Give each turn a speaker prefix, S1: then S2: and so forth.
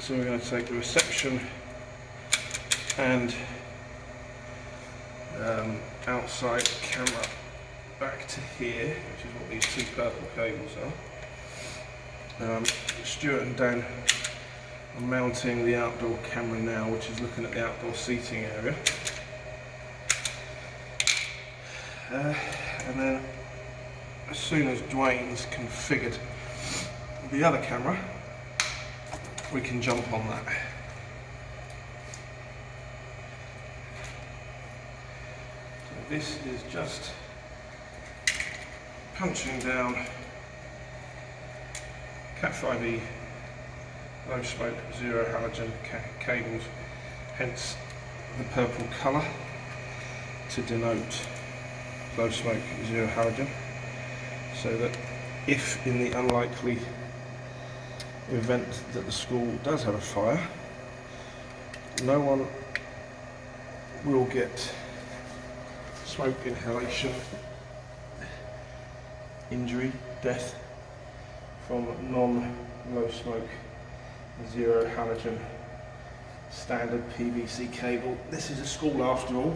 S1: So we're going to take the reception and outside camera back to here, which is what these two purple cables are. Stuart and Dan are mounting the outdoor camera now, which is looking at the outdoor seating area. And then as soon as Dwayne's configured the other camera, we can jump on that. So this is just punching down Cat 5e low smoke zero halogen cables, hence the purple colour to denote low smoke zero halogen, so that if in the unlikely event that the school does have a fire, no one will get smoke inhalation, injury, death from non-low smoke zero halogen standard PVC cable. This is a school after all.